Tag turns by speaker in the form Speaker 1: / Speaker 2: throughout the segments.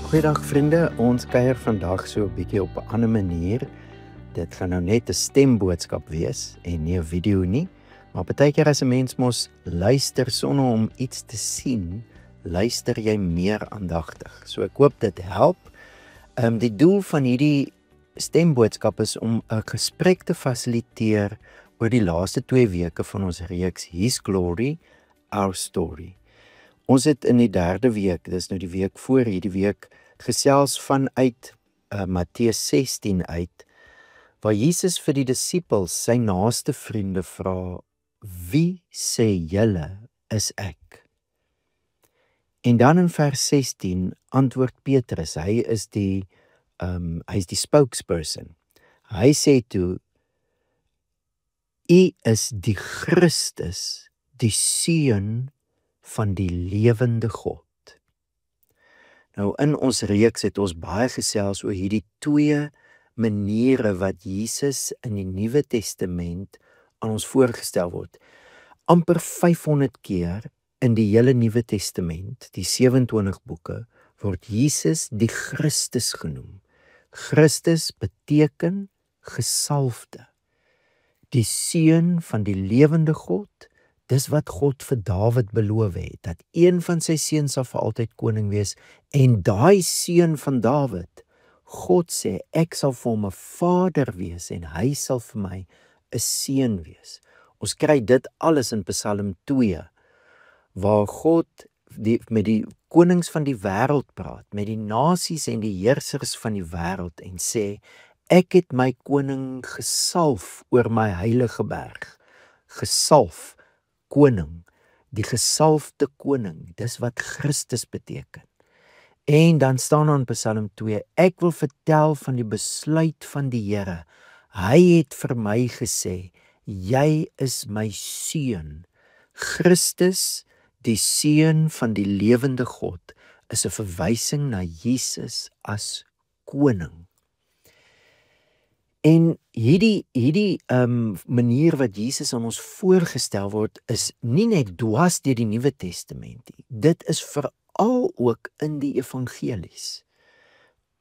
Speaker 1: Goeiedag vriende, ons kuier vandag so 'n bietjie op 'n ander manier. Dit gaan nou net 'n stemboodskap wees en nie 'n video nie. Maar partykeer as 'n mens mos luister sonder om iets te sien, luister jy meer aandagtig. So ek hoop dit help. Die doel van hierdie stemboodskap is om 'n gesprek te fasiliteer oor die laaste 2 weke van ons reeks His Glory, Our Story. Ons het in die 3de week, dis nou die week voor hierdie week, gesels vanuit Matteus 16 uit, waar Jesus vir die disippels, sy naaste vriende, vra, wie sê julle is ek? En dan in vers 16 antwoord Petrus, hy is die spokesperson. Hy sê toe, U is die Christus, die Seun van die lewende God. Nou in ons reeks het ons baie gesels oor hierdie 2 maniere wat Jesus in die Nuwe Testament aan ons voorgestel word. Amper 500 keer in die hele Nuwe Testament, die 27 boeke, word Jesus die Christus genoem. Christus beteken gesalfde. Die Seun van die lewende God, dis wat God vir Dawid beloof het, dat een van sy seuns sal vir altyd koning wees, en daai seun van Dawid, God sê, ek sal vir hom 'n vader wees, en hy sal vir my 'n seun wees. Ons kry dit alles in Psalm 2, waar God met die konings van die wêreld praat, met die nasies en die heersers van die wêreld, en sê, ek het my koning gesalf oor my heilige berg. Gesalf, koning, die gesalfde koning, dis wat Christus beteken. En dan staan in Psalm 2, ek wil vertel van die besluit van die Here. Hy het vir my gesê, jy is my seun. Christus, die seun van die lewende God, is 'n verwysing na Jesus as koning. En hierdie manier wat Jesus aan ons voorgestel word, is nie net dwars deur die Nuwe Testament nie. Dit is veral ook in die evangelies.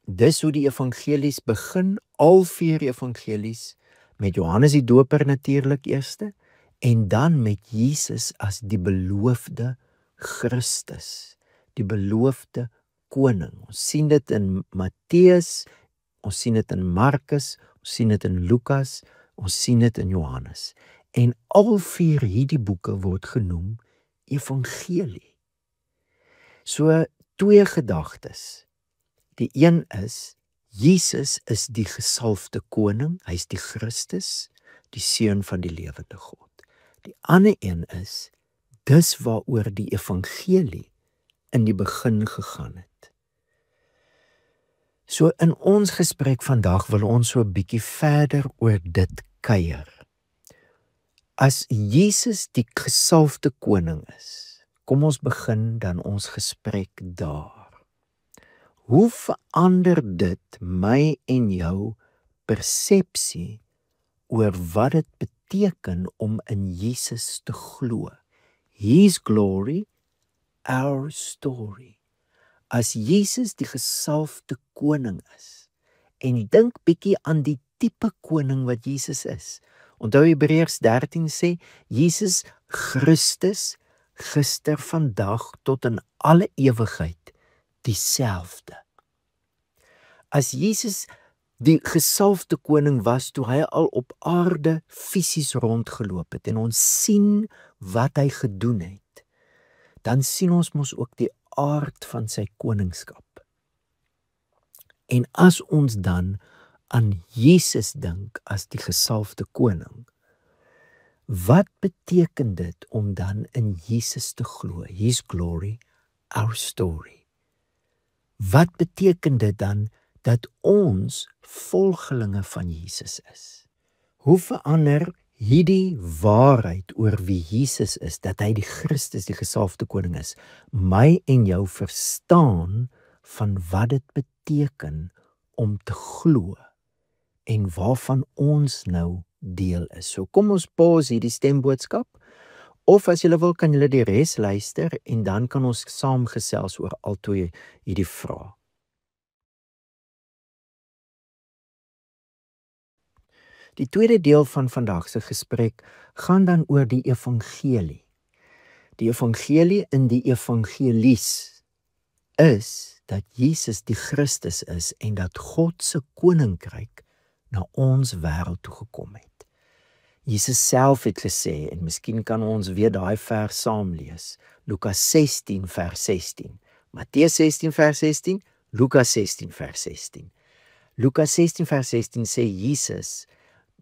Speaker 1: Dis hoe die evangelies begin, al 4 evangelies, met Johannes die Doper natuurlik eerste, en dan met Jesus as die beloofde Christus, die beloofde koning. Ons sien dit in Matteus, ons sien dit in Markus, ons sien dit in Lukas, ons sien dit in Johannes. En al 4 hierdie boeke word genoem evangelie. So 2 gedagtes. Die een is, Jesus is die gesalfde koning, hy is die Christus, die seun van die lewende God. Die ander een is, dis waaroor die evangelie in die begin gegaan het. So in ons gesprek vandag wil ons so 'n bietjie verder oor dit kuier. As Jesus die gesalfde koning is, kom ons begin dan ons gesprek daar. Hoe verander dit my en jou persepsie oor wat dit beteken om in Jesus te glo? His glory, our story. As Jesus die gesalfde koning is, en dink bietjie aan die tipe koning wat Jesus is. Onthou Hebreërs 13 sê, Jesus Christus, gister, vandag, tot in alle ewigheid, dieselfde. As Jesus die gesalfde koning was, toe hy al op aarde fisies rondgeloop het, en ons sien wat hy gedoen het, dan sien ons mos ook die aard van sy koningskap. En as ons dan aan Jesus dink as die gesalfde koning, wat beteken dit om dan in Jesus te glo? His glory, our story. Wat beteken dit dan dat ons volgelinge van Jesus is? Hoe verander hierdie waarheid oor wie Jesus is, dat hy die Christus, die gesalfde koning is, my en jou verstaan van wat dit beteken om te glo en waarvan ons nou deel is. So kom ons pause hierdie stemboodskap, of as julle wil kan julle die res luister en dan kan ons saam gesels oor altyd hierdie vraag. Die tweede deel van vandag se gesprek gaan dan oor die evangelie. Die evangelie in die evangelies is dat Jesus die Christus is en dat God se koninkryk na ons wêreld toe gekom het. Jesus self het gesê, en miskien kan ons weer daai vers saam lees, Lukas 16 vers 16, Matteus 16 vers 16, Lukas 16 vers 16. Lukas 16 vers 16 sê Jesus,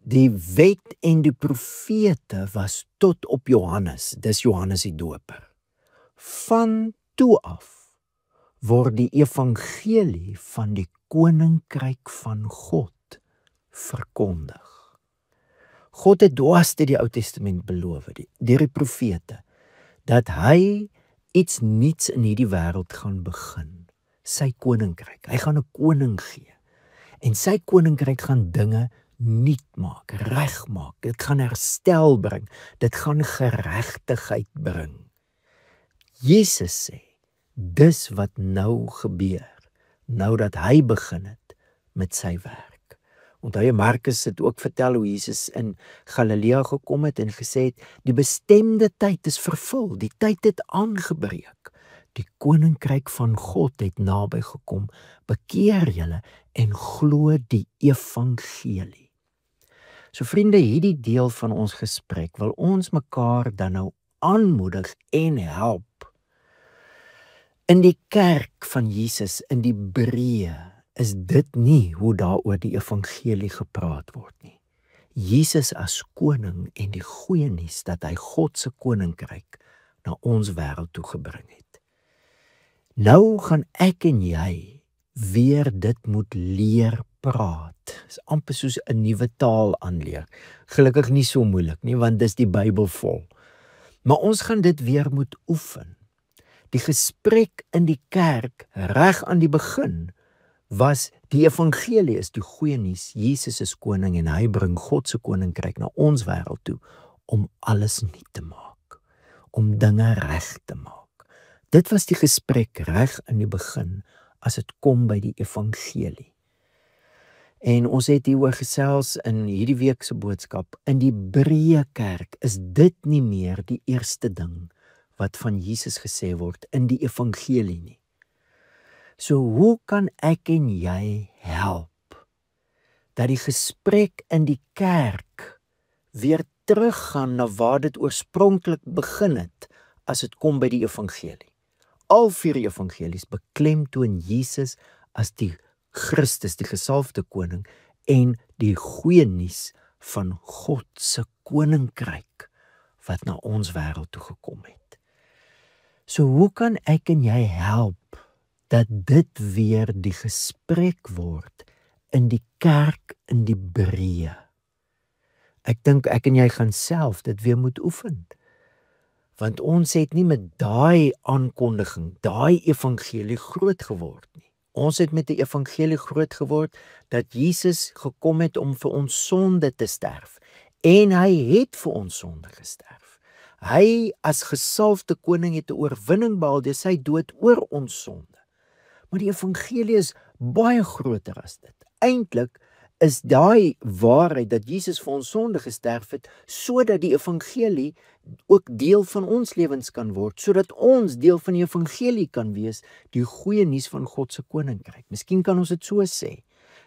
Speaker 1: die wet en die profete was tot op Johannes, dis Johannes die Doper. Van toe af word die evangelie van die koninkryk van God verkondig. God het dwars deur die Ou Testament beloof, deur die profete, dat hy iets nuuts in hierdie wêreld gaan begin. Sy koninkryk. Hy gaan 'n koning gee. En sy koninkryk gaan dinge nuut maak, regmaak. Dit gaan herstel bring. Dit gaan geregtigheid bring. Jesus sê, dis wat nou gebeur, nou dat hy begin het met sy werk. Onthou jy, Markus het ook vertel hoe Jesus in Galilea gekom het en gesê het, die bestemde tyd is vervul, die tyd het aangebreek. Die koninkryk van God het naby gekom, bekeer julle en glo die evangelie. So vriende, hierdie deel van ons gesprek wil ons mekaar dan nou aanmoedig en help. In die kerk van Jesus, in die breë, is dit nie hoe daaroor die evangelie gepraat word nie. Jesus as koning en die goeie nuus dat hy God se koninkryk na ons wêreld toe gebring het. Nou gaan ek en jy weer dit moet leer praat. Dit is amper soos 'n nuwe taal aanleer. Gelukkig nie so moeilik nie, want dis die Bybel vol. Maar ons gaan dit weer moet oefen. Die gesprek in die kerk reg aan die begin was die evangelie is die goeie nuus. Jesus is koning en hy bring God se koninkryk na ons wêreld toe om alles nuut te maak, om dinge reg te maak. Dit was die gesprek reg in die begin as dit kom by die evangelie. En ons het hieroor gesels in hierdie week se boodskap. In die breë kerk is dit nie meer die eerste ding wat van Jesus gesê word in die evangelie nie. So hoe kan ek en jy help dat die gesprek in die kerk weer teruggaan na waar dit oorspronklik begin het as dit kom by die evangelie? Al 4 evangelies beklemtoon Jesus as die Christus, die gesalfde koning en die goeie nuus van God se koninkryk wat na ons wêreld toe gekom het. So hoe kan ek en jy help dat dit weer die gesprek word in die kerk in die breë? Ek dink ek en jy gaan self dit weer moet oefen. Want ons het nie met daai aankondiging, daai evangelie groot geword nie. Ons het met die evangelie groot geword dat Jesus gekom het om vir ons sonde te sterf. En hy het vir ons sonde gesterf. Hy as gesalfde koning het 'n oorwinning behaal deur sy dood oor ons sonde. Maar die evangelie is baie groter as dit. Eintlik is daai waarheid dat Jesus vir ons sonde gesterf het, sodat die evangelie ook deel van ons lewens kan word, sodat ons deel van die evangelie kan wees, die goeie nuus van God se koninkryk. Miskien kan ons dit so sê.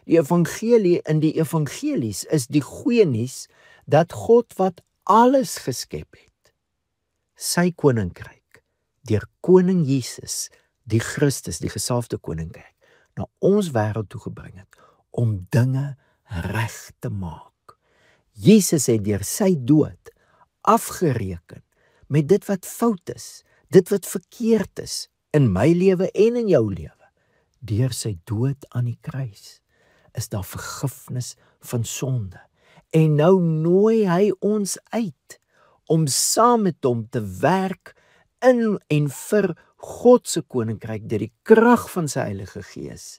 Speaker 1: Die evangelie in die evangelies is die goeie nuus dat God wat alles geskep het, sy koninkryk, deur koning Jesus, die Christus, die gesalfde koninkryk, na ons wêreld toe gebring het, om dinge reg te maak. Jesus het deur sy dood afgereken met dit wat fout is, dit wat verkeerd is, in my lewe en in jou lewe. Deur sy dood aan die kruis is daar vergifnis van sonde. En nou nooi hy ons uit om saam met hom te werk in en vir God se koninkryk deur die krag van sy Heilige Gees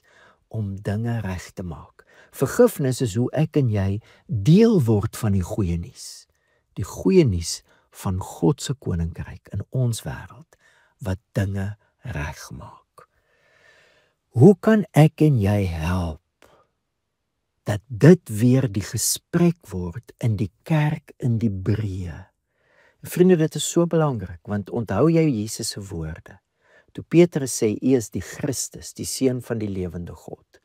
Speaker 1: om dinge reg te maak. Vergifnis is hoe ek en jy deel word van die goeie nuus. Die goeie nuus van God se koninkryk in ons wêreld wat dinge regmaak. Hoe kan ek en jy help dat dit weer die gesprek word in die kerk in die breë. Vriende, dit is so belangrik, want onthou jy Jesus se woorde. Toe Petrus sê, U is die Christus, die Seun van die lewende God.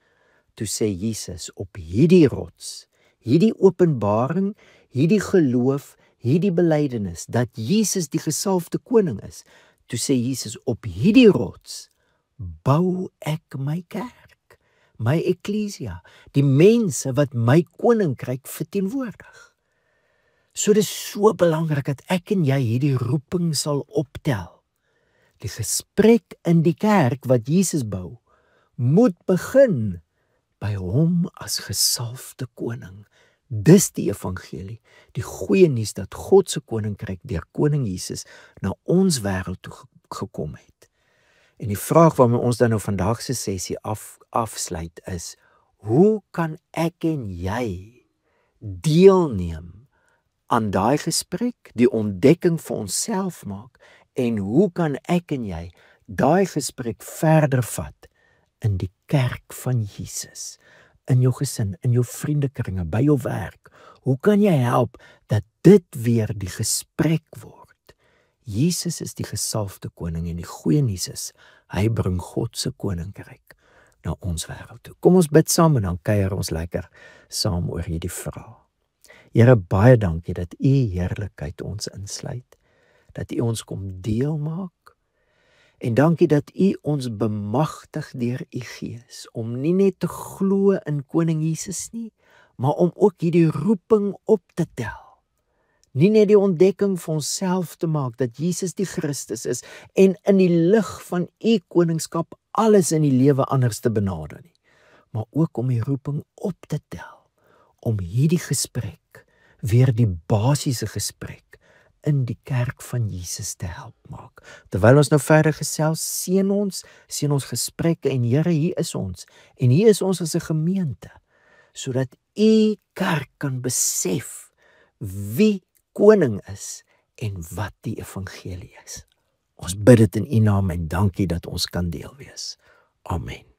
Speaker 1: Toe sê Jesus, op hierdie rots, hierdie openbaring, hierdie geloof, hierdie belydenis, dat Jesus die gesalfde koning is. Toe sê Jesus, op hierdie rots, bou ek my kerk, my eklesia, die mense wat my koninkryk verteenwoordig. So dis so belangrik dat ek en jy hierdie roeping sal optel. Die gesprek in die kerk wat Jesus bou, moet begin by hom as gesalfde koning. Dis die evangelie, die goeie nuus dat God se koninkryk deur koning Jesus na ons wêreld toe gekom het. En die vraag waarmee ons dan nou vandag se sessie afsluit is, hoe kan ek en jy deelneem aan daai gesprek, die ontdekking vir onsself maak, en hoe kan ek en jy daai gesprek verder vat in die kerk van Jesus, in jou gesin, in jou vriendekringe, by jou werk? Hoe kan jy help dat dit weer die gesprek word? Jesus is die gesalfde koning en die goeie nuus is, hy bring God se koninkryk na ons wêreld toe. Kom ons bid saam en dan kuier ons lekker saam oor hierdie vraag. Here, baie dankie dat U heerlikheid ons insluit, dat U ons kom deel maak, en dankie dat U ons bemagtig deur U Gees, om nie net te glo in koning Jesus nie, maar om ook hierdie roeping op te tel. Nie net die ontdekking vir onsself te maak, dat Jesus die Christus is, en in die lig van U koningskap alles in die lewe anders te benader nie, maar ook om die roeping op te tel, om hierdie gesprek, weer die basiese gesprek, in die kerk van Jesus te help maak. Terwyl ons nou verder gesels, seën ons gesprekke, en Here, hier is ons, en hier is ons as 'n gemeente, sodat U kerk kan besef wie koning is, en wat die evangelie is. Ons bid dit in U naam, en dankie dat ons kan deel wees. Amen.